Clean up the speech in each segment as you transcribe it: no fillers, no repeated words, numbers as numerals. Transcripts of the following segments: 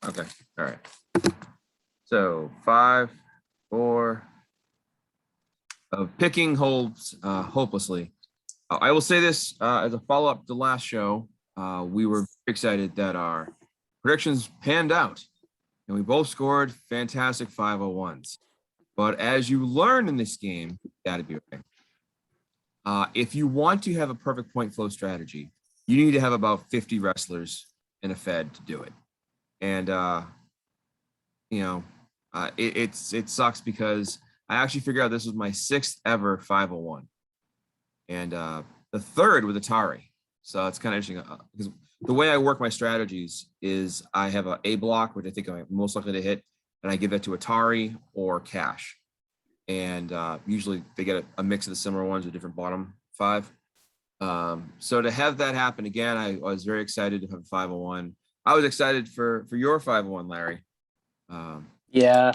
Okay. All right. So 5, 4 of picking holds hopelessly. I will say this as a follow-up to the last show. We were excited that our predictions panned out, and we both scored fantastic 501s. But as you learn in this game, that'd be okay. If you want to have a perfect point flow strategy, you need to have about 50 wrestlers in a Fed to do it. And it sucks because I actually figured out this was my 6th ever 501, and the 3rd with Atari. So it's kind of interesting because the way I work my strategies is I have a block, which I think I'm most likely to hit, and I give that to Atari or Cash. And usually they get a mix of the similar ones with different bottom 5. So to have that happen again, I was very excited to have a 501. I was excited for your 501, Larry. Yeah.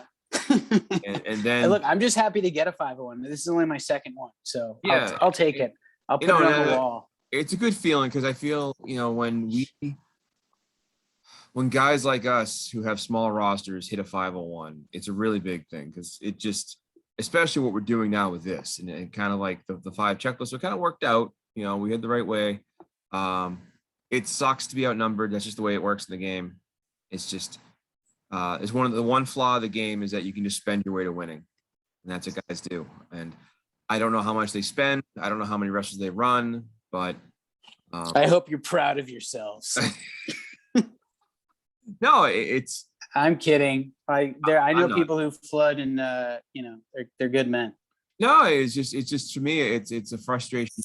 and then hey, look, I'm just happy to get a 501. This is only my 2nd one, so yeah, I'll take it. I'll put it on the wall. It's a good feeling because I feel, when guys like us who have small rosters hit a 501, it's a really big thing because it just, especially what we're doing now with this and kind of like the 5 checklists, so it kind of worked out. We had the right way. It sucks to be outnumbered. That's just the way it works in the game. It's just, it's one flaw of the game is that you can just spend your way to winning, and that's what guys do. And I don't know how much they spend. I don't know how many wrestlers they run, but I hope you're proud of yourselves. No, I'm kidding. I know people who flood, and they're good men. No, it's just for me, it's a frustration.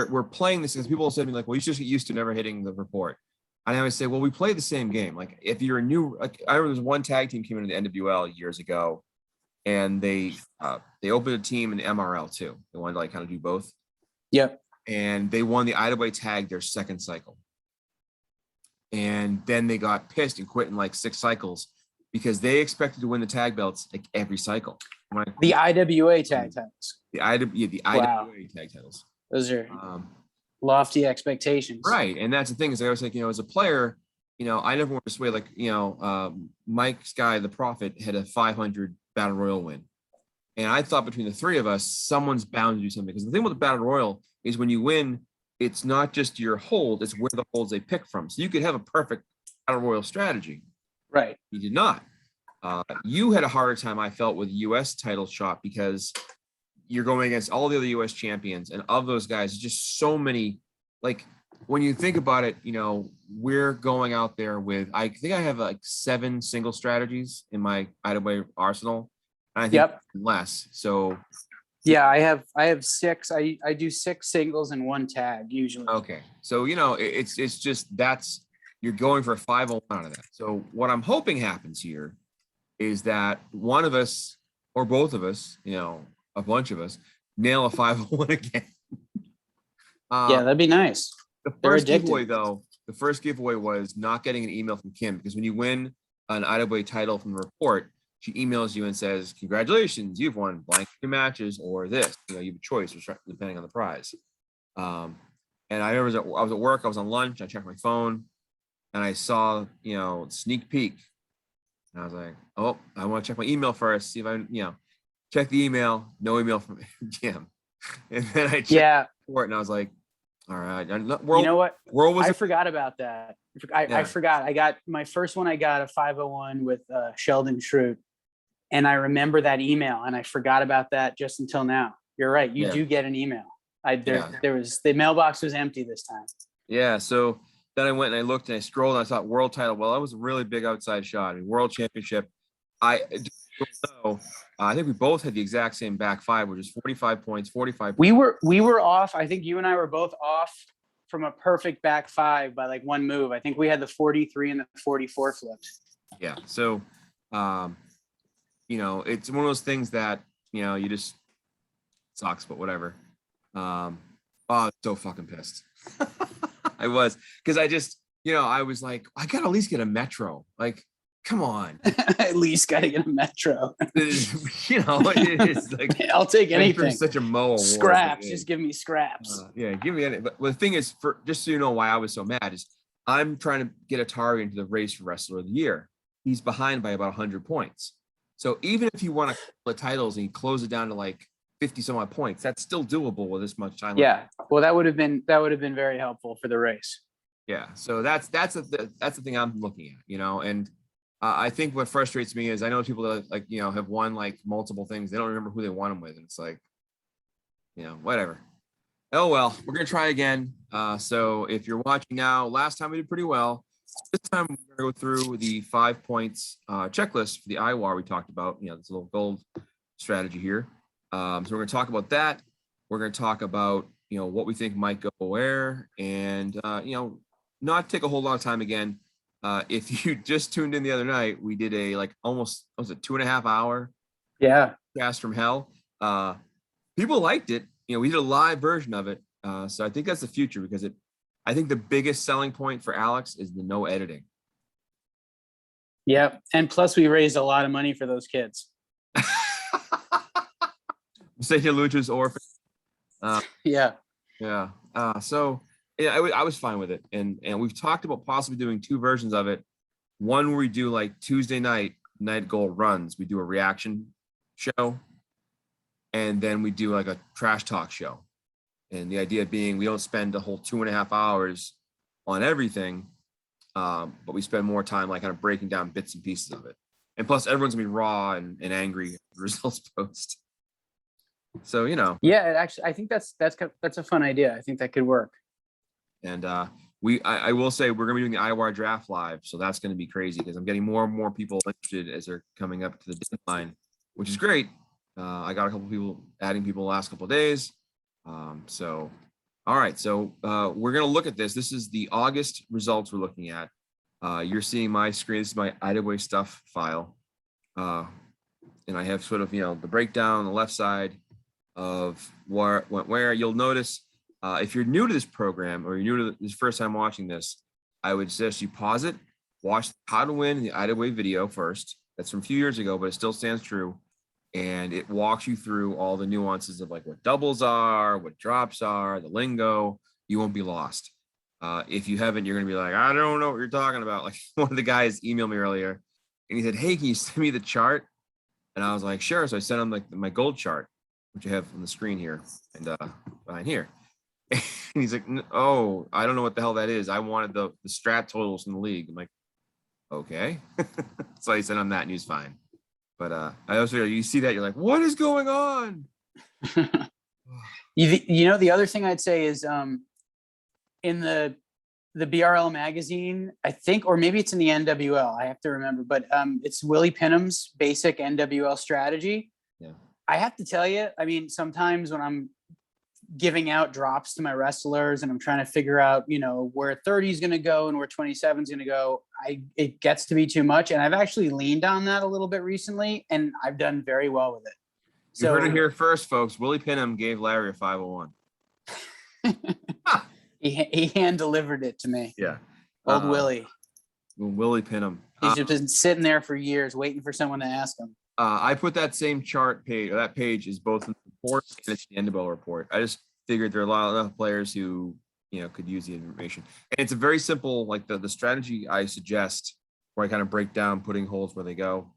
We're playing this because people said to me like, well, you just get used to never hitting the report. And I always say, well, we play the same game. Like if you're a new, like I remember there's one tag team came into the NWL years ago, and they opened a team in the MRL too. They wanted to like kind of do both. Yep. And they won the IWAR tag their 2nd cycle. And then they got pissed and quit in like 6 cycles because they expected to win the tag belts like every cycle. The IWA tag titles. The IWA tag titles. Those are lofty expectations. Right. And that's the thing is I was like, as a player, I never want to sway like, Mike Sky, the Prophet, had a 500 Battle Royal win. And I thought between the 3 of us, someone's bound to do something. Because the thing with the Battle Royal is when you win, it's not just your hold, it's where the holds they pick from. So you could have a perfect Battle Royal strategy. Right. You did not. You had a harder time, I felt, with U.S. title shot because you're going against all the other U.S. champions. And of those guys, just so many, like when you think about it, we're going out there with, I think I have like 7 single strategies in my IWA arsenal. And I think less. So yeah, I have 6. I do 6 singles and 1 tag usually. Okay. So, it's just you're going for a 501 out of that. So what I'm hoping happens here is that one of us or both of us, a bunch of us, nail a 501 again. Yeah, that'd be nice. The first giveaway was not getting an email from Kim, because when you win an IWA title from the report, she emails you and says, congratulations, you've won blank 2 matches or this. You have a choice depending on the prize. And I remember I was at work, I was on lunch, I checked my phone, and I saw, sneak peek. And I was like, oh, I want to check my email first, see if I, check the email, no email from Kim. And then I checked the report and I was like, all right. You know what? I forgot about that. I forgot. I got my first one. I got a 501 with Sheldon Schrute. And I remember that email, and I forgot about that just until now. You're right. You do get an email. There was, the mailbox was empty this time. Yeah. So then I went and I looked and I scrolled and I thought world title. Well, that was a really big outside shot. World championship. I think we both had the exact same back 5, which is 45 points, 45. We were off. I think you and I were both off from a perfect back 5 by like 1 move. I think we had the 43 and the 44 flipped. Yeah. So, it's one of those things that, you just sucks, but whatever. I was so fucking pissed. I was, because I just, I was like, I gotta at least get a Metro. Like, come on. At least gotta get a Metro. It is like, I'll take anything. Such a Mo scraps. Just give me scraps. Give me any. But the thing is, just so you know why I was so mad is I'm trying to get Atari into the race for Wrestler of the Year. he's behind by about 100 points. So even if you won a couple of titles and you close it down to like 50 some odd points, that's still doable with this much time. Yeah. Well, that would have been very helpful for the race. Yeah. So that's the thing I'm looking at, you know, and I think what frustrates me is I know people that like, you know, have won like multiple things. They don't remember who they won them with. And it's like, you know, whatever. Oh, well, we're going to try again. So if you're watching now, last time we did pretty well. This time we're going to go through the 5 points checklist for the IWAR we talked about, you know, this little gold strategy here. So we're going to talk about that. We're going to talk about, you know, what we think might go where, and, you know, not take a whole lot of time again. If you just tuned in the other night, we did a like almost, what was it, 2.5 hour cast from hell. People liked it. You know, we did a live version of it. So I think that's the future, because I think the biggest selling point for Alex is the no editing. Yeah. And plus we raised a lot of money for those kids. Say Lucha's orphan. Yeah. Yeah. So yeah, I was fine with it. And we've talked about possibly doing 2 versions of it. One where we do like Tuesday night gold runs. We do a reaction show. And then we do like a trash talk show. And the idea being we don't spend the whole 2.5 hours on everything, but we spend more time like kind of breaking down bits and pieces of it. And plus everyone's gonna be raw and angry at the results post. So, you know. Yeah, actually, I think that's a fun idea. I think that could work. And I will say we're gonna be doing the IWAR draft live. So that's gonna be crazy, because I'm getting more and more people interested as they're coming up to the deadline, which is great. I got a couple people adding people the last couple of days. So, all right. So we're going to look at this. This is the August results we're looking at. You're seeing my screen. This is my IWAR stuff file. And I have sort of, you know, the breakdown on the left side of what went where. You'll notice if you're new to this program, or you're new to this first time watching this, I would suggest you pause it, watch how to win the IWAR video first. That's from a few years ago, but it still stands true. And it walks you through all the nuances of like what doubles are, what drops are, the lingo. You won't be lost. If you haven't, you're going to be like, I don't know what you're talking about. Like one of the guys emailed me earlier and he said, hey, can you send me the chart? And I was like, sure. So I sent him like my gold chart, which I have on the screen here and behind here. And he's like, oh, I don't know what the hell that is. I wanted the strat totals in the league. I'm like, okay. So I sent him that and he was fine. But I also, you see that, you're like, what is going on? You know, the other thing I'd say is in the BRL magazine, I think, or maybe it's in the NWL, I have to remember, but it's Willie Pinham's basic NWL strategy. Yeah. I have to tell you, I mean, sometimes when I'm giving out drops to my wrestlers and I'm trying to figure out, you know, where 30 is going to go and where 27 is going to go, it gets to be too much. And I've actually leaned on that a little bit recently and I've done very well with it. So, you heard it here first, folks. Willie Pinham gave Larry a 501. He hand delivered it to me. Yeah. Old Willie. Willie Pinham. He's just been sitting there for years waiting for someone to ask him. I put that same chart page, or that page is both in the report and it's the NWL report. I just figured there are a lot of players who, you know, could use the information. And it's a very simple, like the strategy I suggest, where I kind of break down putting holes where they go.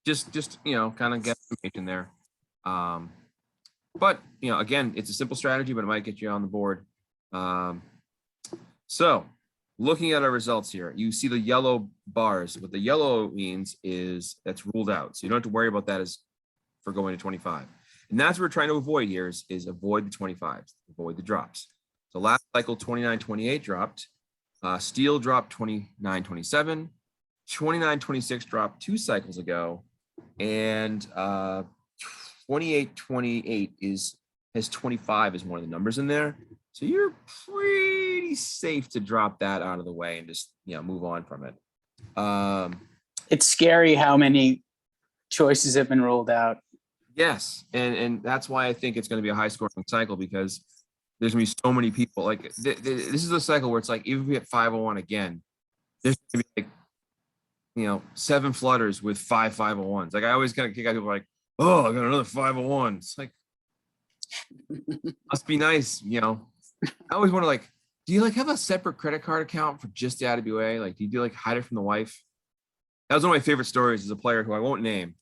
Just you know, kind of get information there. But you know, again, it's a simple strategy, but it might get you on the board. So looking at our results here, you see the yellow bars. What the yellow means is that's ruled out. So you don't have to worry about that as for going to 25. And that's what we're trying to avoid here is avoid the 25s, avoid the drops. So last cycle, 29-28 dropped. Steel dropped 29-27. 29-26 dropped 2 cycles ago. And 28-28 has 25 as one of the numbers in there. So you're pretty safe to drop that out of the way and just, you know, move on from it. It's scary how many choices have been rolled out. Yes, and that's why I think it's going to be a high scoring cycle, because there's going to be so many people. Like this is a cycle where it's like, even if we get 501 again, there's going to be like, you know, 7 flutters with 5 501s. Like I always kind of kick out people like, oh, I got another 501. It's like, must be nice, you know. I always wonder, like, do you like have a separate credit card account for just the IWA? Like, do you like hide it from the wife? That was one of my favorite stories. Is a player who I won't name,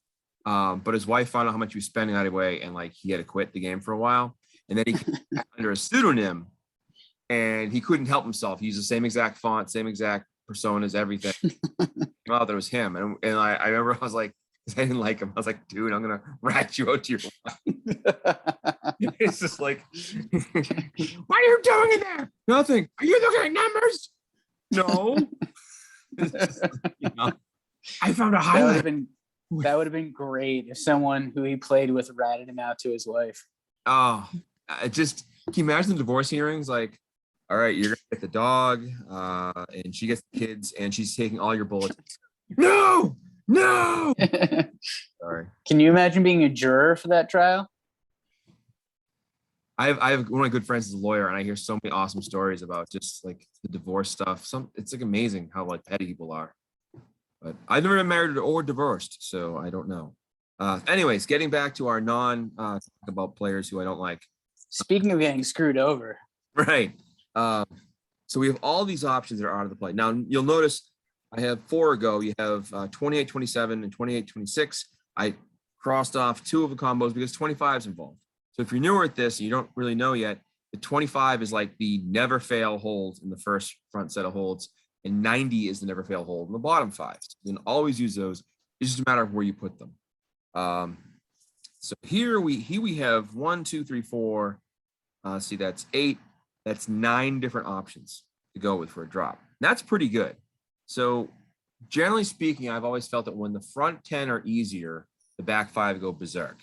but his wife found out how much he was spending that way, and like he had to quit the game for a while, and then he came back under a pseudonym, and he couldn't help himself. He used the same exact font, same exact personas, everything. Well, there was him, and I remember I was like, I didn't like him. I was like, dude, I'm gonna rat you out to your wife. It's just like, what are you doing in there? Nothing. Are you looking at numbers? No. Just, I found a highlight. That would have been great if someone who he played with ratted him out to his wife. Oh, can you imagine the divorce hearings? Like, all right, you're gonna get the dog, and she gets the kids, and she's taking all your bullets. No. Sorry. Can you imagine being a juror for that trial? I have one of my good friends is a lawyer, and I hear so many awesome stories about just like the divorce stuff. It's like amazing how like petty people are. But I've never been married or divorced, so I don't know. Anyways, getting back to our talk about players who I don't like. Speaking of getting screwed over. Right. So we have all these options that are out of the play. Now you'll notice I have 4 ago. You have 28, 27, and 28, 26. I crossed off 2 of the combos because 25 is involved. So if you're newer at this and you don't really know yet, the 25 is like the never fail hold in the first front set of holds, and 90 is the never fail hold in the bottom 5. So you can always use those. It's just a matter of where you put them. So here we have 1, 2, 3, 4. See, that's 8. That's 9 different options to go with for a drop. That's pretty good. So generally speaking, I've always felt that when the front 10 are easier, the back 5 go berserk.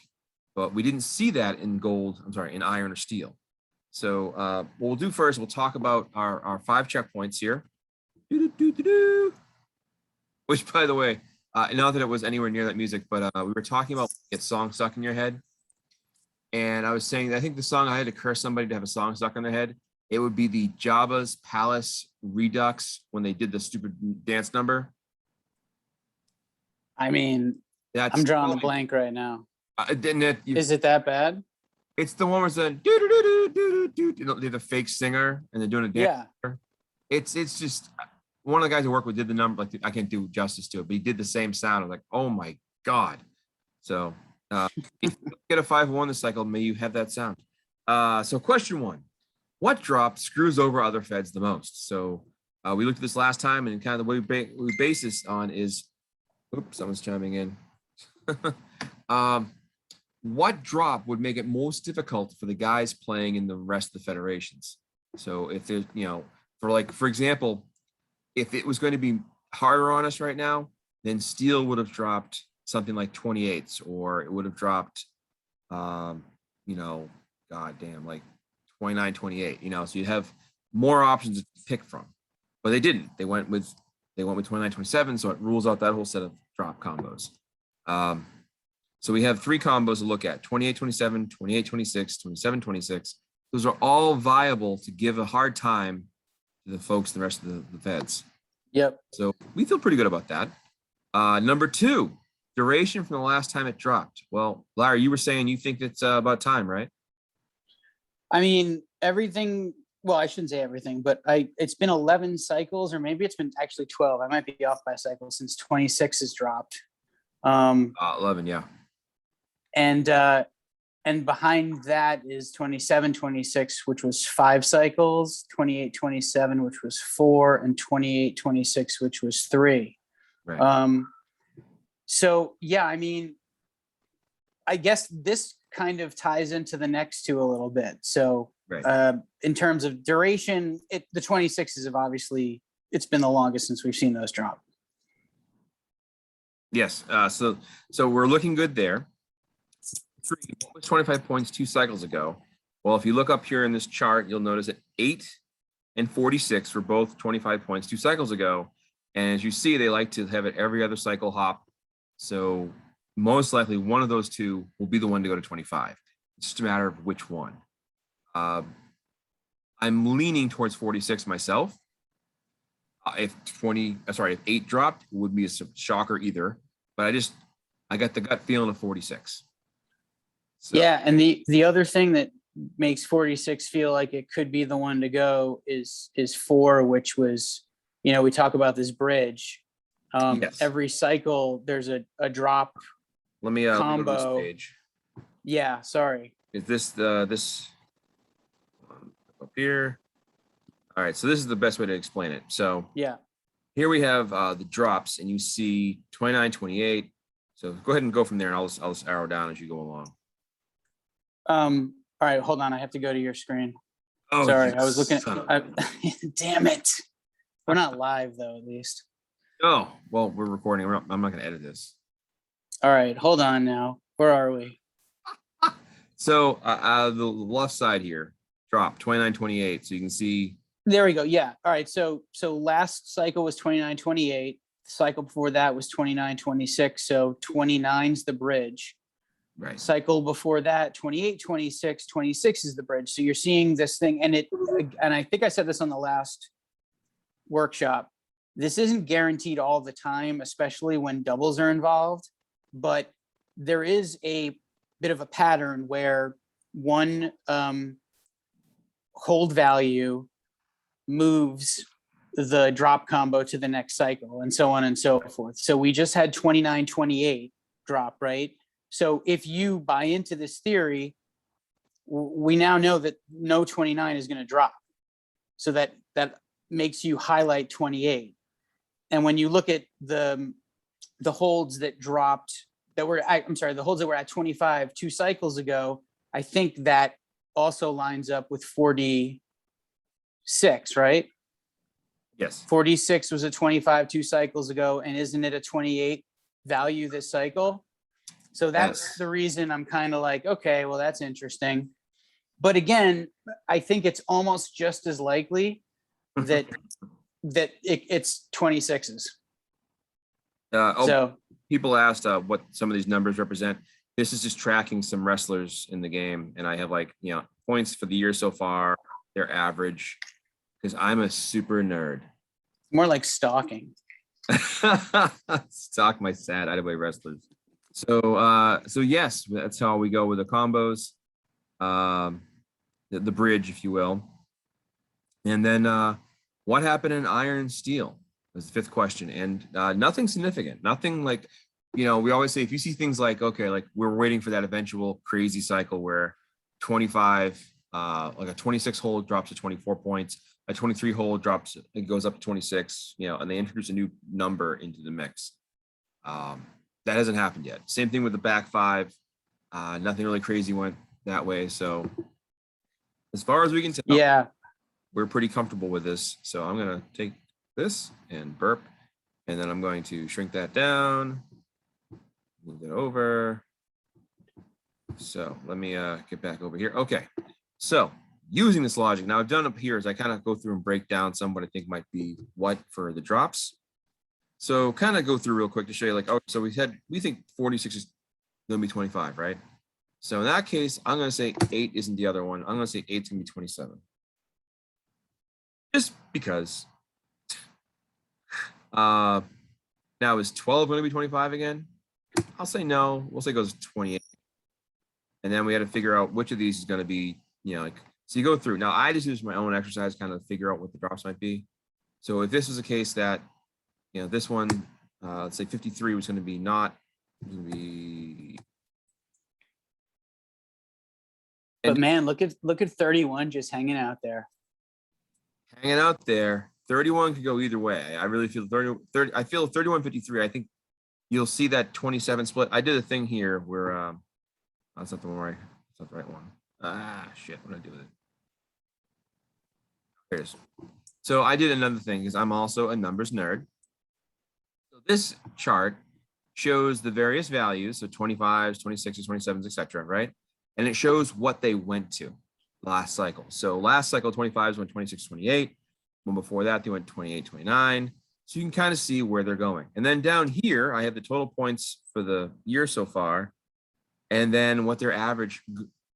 But we didn't see that in in iron or steel. So what we'll do first, we'll talk about our 5 checkpoints here. Which, by the way, not that it was anywhere near that music, but we were talking about get song stuck in your head. And I was saying, I think the song I had to curse somebody to have a song stuck in their head. It would be the Jabba's Palace Redux when they did the stupid dance number. I mean, I'm drawing a blank right now. Is it that bad? It's the one where it's they're the fake singer and they're doing a dance. Yeah. It's just one of the guys I work with did the number. Like I can't do justice to it, but he did the same sound. I was like, oh my God. So if you get a 5-1 this cycle, may you have that sound. So question 1, what drop screws over other feds the most? So we looked at this last time, and kind of the way we base this on is, oops, someone's chiming in. What drop would make it most difficult for the guys playing in the rest of the federations? So if there's, for example, if it was going to be harder on us right now, then steel would have dropped something like 28s, or it would have dropped, God damn, like 29, 28, so you'd have more options to pick from, but they didn't. They went with 29, 27. So it rules out that whole set of drop combos. So we have 3 combos to look at: 28, 27, 28, 26, 27, 26. Those are all viable to give a hard time to the folks, the rest of the feds. Yep. So we feel pretty good about that. Number 2, duration from the last time it dropped. Well, Larry, you were saying you think it's about time, right? I mean, everything. Well, I shouldn't say everything, but it's been 11 cycles, or maybe it's been actually 12. I might be off by a cycle since 26 has dropped. 11, yeah. And behind that is 27, 26, which was 5 cycles, 28, 27, which was 4, and 28, 26, which was 3. Right. So yeah, I mean, I guess this kind of ties into the next 2 a little bit. So right. In terms of duration, the 26s have obviously, it's been the longest since we've seen those drop. Yes. So we're looking good there. 25 points 2 cycles ago. Well, if you look up here in this chart, you'll notice that 8 and 46 were both 25 points 2 cycles ago. And as you see, they like to have it every other cycle hop. So most likely one of those 2 will be the one to go to 25. It's just a matter of which one. I'm leaning towards 46 myself. If 8 dropped, it would be a shocker either. But I got the gut feeling of 46. So. Yeah, and the other thing that makes 46 feel like it could be the one to go is 4, which was, we talk about this bridge. Yes. Every cycle, there's a drop Let me go to combo. this page. Yeah, sorry. Is this this up here? All right, so this is the best way to explain it. So yeah, here we have the drops, and you see 29, 28. So go ahead and go from there, and I'll just arrow down as you go along. All right, hold on. I have to go to your screen. Oh, sorry, I was looking. Damn it! We're not live though, at least. Oh, well, we're recording. I'm not going to edit this. All right, hold on now. Where are we? So the left side here, drop 29, 28. So you can see. There we go. Yeah. All right. So last cycle was 29, 28. The cycle before that was 29, 26. So 29's the bridge. Right. Cycle before that, 28, 26, 26 is the bridge. So you're seeing this thing, and I think I said this on the last workshop. This isn't guaranteed all the time, especially when doubles are involved, but there is a bit of a pattern where one hold value moves the drop combo to the next cycle, and so on and so forth. So we just had 29, 28 drop, right? So if you buy into this theory, we now know that no 29 is going to drop. So that makes you highlight 28. And when you look at the holds that dropped, the holds that were at 25 2 cycles ago, I think that also lines up with 46, right? Yes. 46 was a 25 2 cycles ago, and isn't it a 28 value this cycle? So that's the reason I'm kind of like, okay, well, that's interesting. But again, I think it's almost just as likely that it's 26s. So people asked what some of these numbers represent. This is just tracking some wrestlers in the game, and I have points for the year so far, their average, because I'm a super nerd. More like stalking. Stalk my sad IWA wrestlers. So yes, that's how we go with the combos, the bridge, if you will. And then what happened in iron steel was the fifth question, and nothing significant, nothing like, we always say if you see things like, okay, like we're waiting for that eventual crazy cycle where 25, like a 26 hole drops to 24 points, a 23 hole drops, it goes up to 26, and they introduce a new number into the mix. That hasn't happened yet. Same thing with the back five. Nothing really crazy went that way. So as far as we can tell, yeah, we're pretty comfortable with this. So I'm going to take this and burp, and then I'm going to shrink that down, move it over. So let me get back over here. Okay. So using this logic, now I've done up here is I kind of go through and break down some what I think might be what for the drops. So kind of go through real quick to show you so we think 46 is going to be 25, right? So in that case, I'm going to say 8 isn't the other one. I'm going to say 8's going to be 27. Just because. Now is 12 going to be 25 again? I'll say no. We'll say it goes 28. And then we had to figure out which of these is going to be, so you go through. Now I just use my own exercise kind of figure out what the drops might be. So if this was a case that, this one, let's say 53 was going to be not going to be. But man, look at 31 just hanging out there. Hanging out there. 31 could go either way. I really feel 30. I feel 31, 53. I think you'll see that 27 split. I did a thing here where that's not the one right. That's not the right one. Shit. What did I do with it? Here it is. So I did another thing because I'm also a numbers nerd. So this chart shows the various values, so 25s, 26s, 27s, etc., right? And it shows what they went to last cycle. So last cycle, 25s went 26, 28. One before that, they went 28, 29. So you can kind of see where they're going. And then down here, I have the total points for the year so far, and then what their average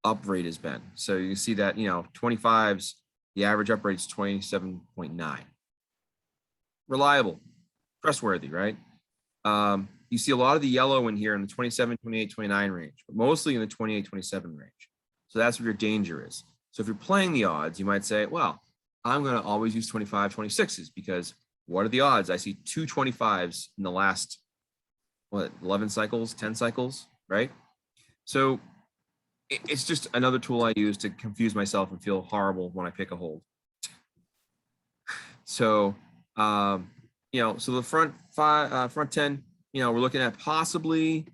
up rate has been. So you can see that, 25s, the average up rate is 27.9. Reliable, trustworthy, right? You see a lot of the yellow in here in the 27, 28, 29 range, but mostly in the 28, 27 range. So that's where your danger is. So if you're playing the odds, you might say, well, I'm going to always use 25, 26s because what are the odds? I see 225s in the last, 11 cycles, 10 cycles, right? So it's just another tool I use to confuse myself and feel horrible when I pick a hold. So, so the front 10, we're looking at possibly,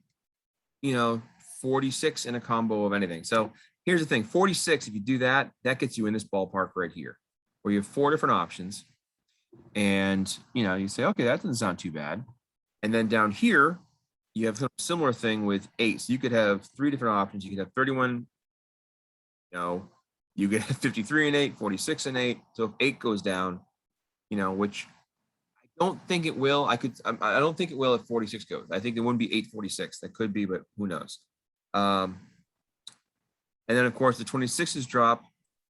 46 in a combo of anything. So here's the thing, 46, if you do that, that gets you in this ballpark right here, where you have 4 different options. And, you say, okay, that doesn't sound too bad. And then down here, you have a similar thing with 8. So you could have 3 different options. You could have 31, you could have 53 and 8, 46 and 8. So if 8 goes down, which I don't think it will. I don't think it will if 46 goes. I think it wouldn't be 846. That could be, but who knows? And then of course the 26s drop.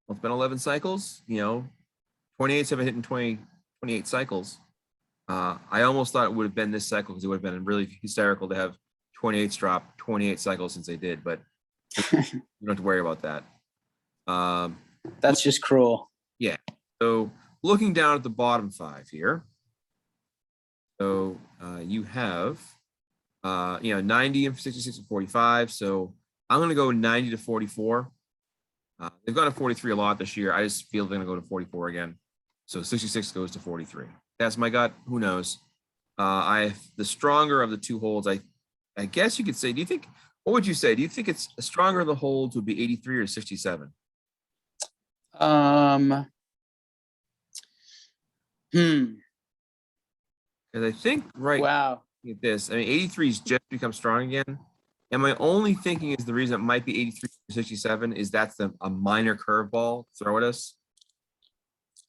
Well, it's been 11 cycles. 28s haven't hit in 28 cycles. I almost thought it would have been this cycle because it would have been really hysterical to have 28s drop 28 cycles since they did, but you don't have to worry about that. That's just cruel. Yeah. So looking down at the bottom 5 here. So you have, 90 and 66 and 45. So I'm going to go 90 to 44. They've gone to 43 a lot this year. I just feel they're going to go to 44 again. So 66 goes to 43. That's my gut. Who knows? The stronger of the 2 holds, I guess you could say, what would you say? Do you think it's a stronger of the holds would be 83 or 67? Because I think wow. At this, 83's just become strong again. And my only thinking is the reason it might be 83 or 67 is that's a minor curveball throw at us.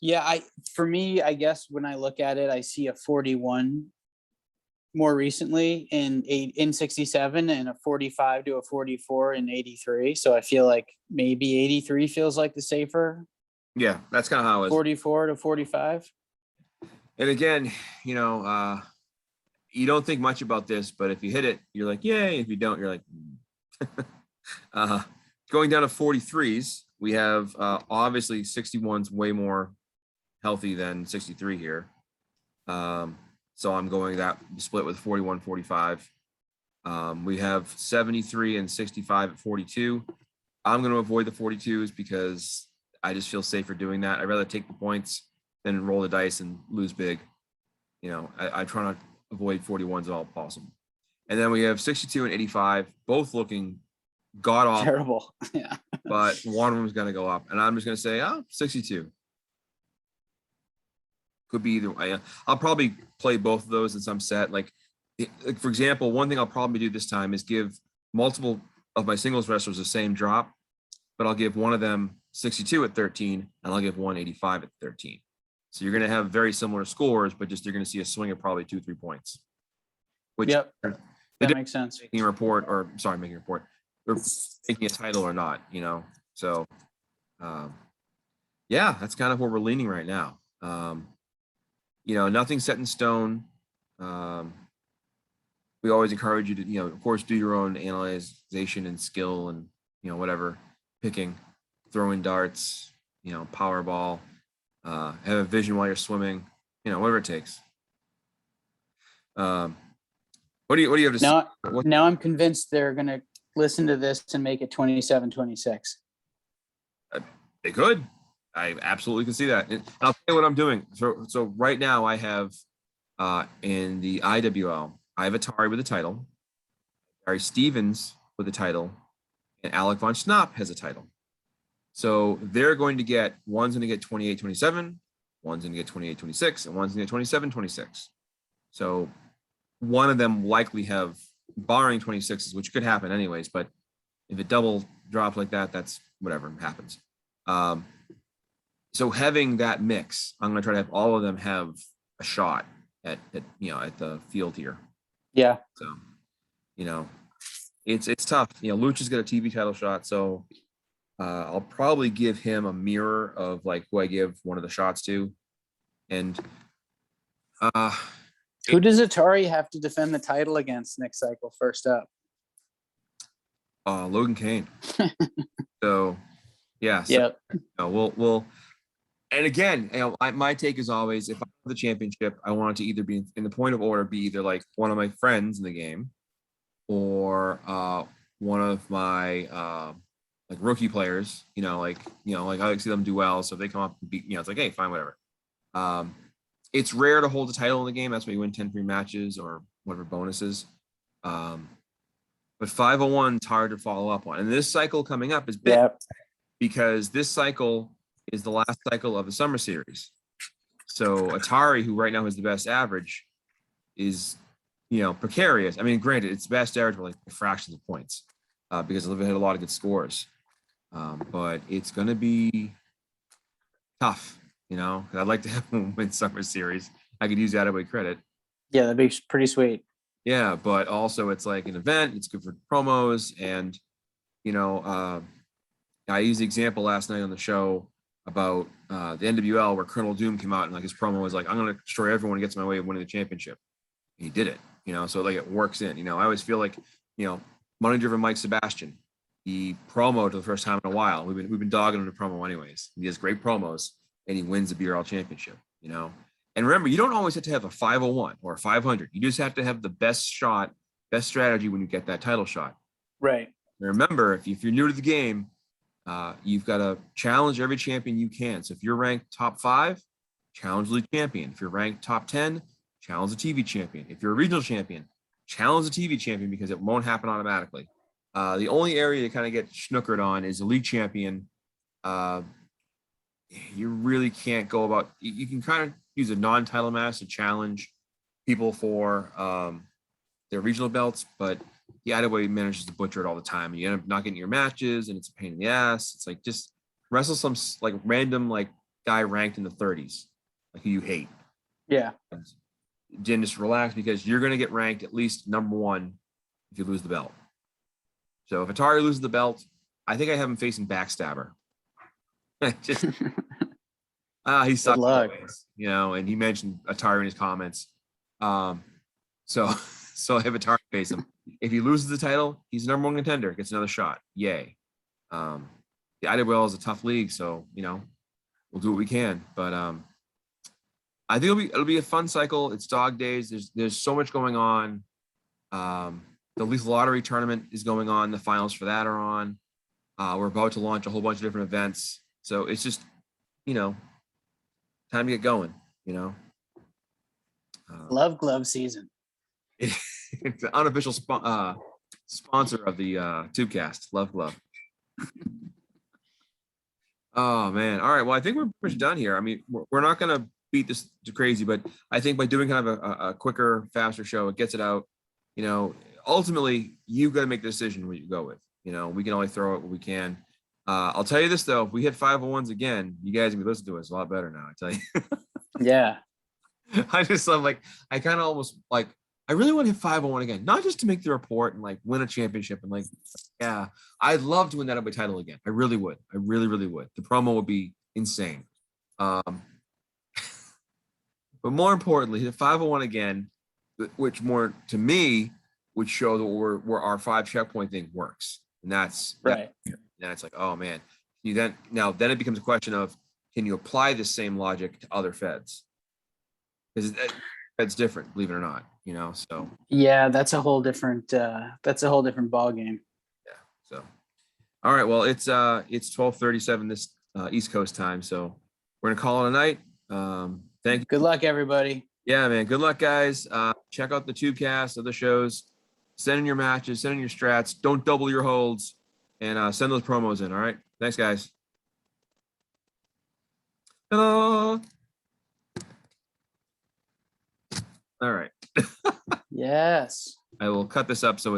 Yeah, for me, I guess when I look at it, I see a 41 more recently in 67 and a 45 to a 44 in 83. So I feel like maybe 83 feels like the safer. Yeah, that's kind of how it was. 44 to 45. And again, you don't think much about this, but if you hit it, you're like, yay. If you don't, you're like, going down to 43s, we have obviously 61's way more healthy than 63 here. So I'm going that split with 41, 45. We have 73 and 65 at 42. I'm going to avoid the 42s because I just feel safer doing that. I'd rather take the points than roll the dice and lose big. I try not to avoid 41s at all possible. And then we have 62 and 85, both looking god awful. Terrible. Yeah. But one of them is going to go up. And I'm just going to say, 62. Could be either way. I'll probably play both of those in some set. Like, for example, one thing I'll probably do this time is give multiple of my singles wrestlers the same drop, but I'll give one of them 62 at 13, and I'll give one 85 at 13. So you're going to have very similar scores, but just you're going to see a swing of probably 2-3 points. Which yep, that makes sense. Making a report. Or making a title or not, So, yeah, that's kind of where we're leaning right now. Nothing's set in stone. We always encourage you to, of course, do your own analyzation and skill and, whatever, picking, throwing darts, power ball, have a vision while you're swimming, whatever it takes. What do you have to say? Now I'm convinced they're going to listen to this and make it 27-26. They could. I absolutely can see that. And I'll tell you what I'm doing. So right now I have in the IWL, I have Atari with a title, Barry Stevens with a title, and Alec von Schnapp has a title. So they're going to get, one's going to get 28-27, one's going to get 28-26, and one's going to get 27-26. So one of them likely have, barring 26s, which could happen anyways, but if it double drops like that, that's whatever happens. So having that mix, I'm going to try to have all of them have a shot at the field here. Yeah. So, it's tough. Lucha's got a TV title shot, so I'll probably give him a mirror of like who I give one of the shots to. And who does Atari have to defend the title against next cycle first up? Logan Kane. So yeah. So, yep. We'll And again, my take is always, if I have the championship, I want it to either be in the point of order, be either like one of my friends in the game, or one of my like rookie players. Like I like to see them do well. So if they come up and beat, it's like, hey, fine, whatever. It's rare to hold a title in the game. That's why you win 10 free matches or whatever bonuses. But 501 is hard to follow up on. And this cycle coming up is big because this cycle is the last cycle of the summer series. So Atari, who right now has the best average, is, precarious. I mean, granted, it's best average by like fractions of points because they've had a lot of good scores. But it's going to be tough. I'd like to have them win summer series. I could use that away credit. Yeah, that'd be pretty sweet. Yeah, but also it's like an event. It's good for promos, and I used the example last night on the show about the NWL where Colonel Doom came out and like his promo was like, "I'm going to destroy everyone who gets in my way of winning the championship." And he did it. So like it works in. I always feel like money driven Mike Sebastian. He promoed for the first time in a while. We've been dogging him to promo anyways. He has great promos. And he wins the BRL championship, And remember, you don't always have to have a 501 or a 500. You just have to have the best shot, best strategy when you get that title shot. Right. And remember, if you're new to the game, you've got to challenge every champion you can. So if you're ranked top 5, challenge the league champion. If you're ranked top 10, challenge the TV champion. If you're a regional champion, challenge the TV champion because it won't happen automatically. The only area you kind of get snookered on is the league champion. You really can't go about. You can kind of use a non-title match to challenge people for their regional belts, but the IWAR manages to butcher it all the time. You end up not getting your matches, and it's a pain in the ass. It's like just wrestle some like random like guy ranked in the 30s, like who you hate. Yeah. Then just relax because you're going to get ranked at least number 1 if you lose the belt. So if Atari loses the belt, I think I have him facing Backstabber. Just he sucks always, and he mentioned Atari in his comments. So I have Atari face him. If he loses the title, he's the number 1 contender, gets another shot. Yay. The IWL is a tough league, so we'll do what we can. But I think it'll be a fun cycle. It's dog days. There's so much going on. The Lethal Lottery tournament is going on. The finals for that are on. We're about to launch a whole bunch of different events. So it's just, time to get going, Love glove season. It's the unofficial sponsor of the Tubecast. Love glove. Oh, man. All right. Well, I think we're pretty much done here. I mean, we're not going to beat this to crazy, but I think by doing kind of a quicker, faster show, it gets it out. Ultimately, you've got to make the decision what you go with. We can only throw it what we can. I'll tell you this though, if we hit 501s again, you guys can be listening to us a lot better now. I tell you. Yeah. I just love I kind of almost I really want to hit 501 again, not just to make the report and win a championship and yeah, I'd love to win that IWAR title again. I really would. I really, really would. The promo would be insane. But more importantly, hit 501 again, which more to me would show that where our 5 checkpoint thing works, and that's right. And it's like, oh man, then it becomes a question of, can you apply the same logic to other feds? Because that's different, believe it or not, so. Yeah, that's a whole different ball game. Yeah. So, all right. Well, it's 12:37 this East Coast time. So we're going to call it a night. Thank you. Good luck, everybody. Yeah, man. Good luck, guys. Check out the Tubecast, other shows. Send in your matches, send in your strats. Don't double your holds. And send those promos in. All right. Thanks, guys. Hello. All right. Yes. I will cut this up so it's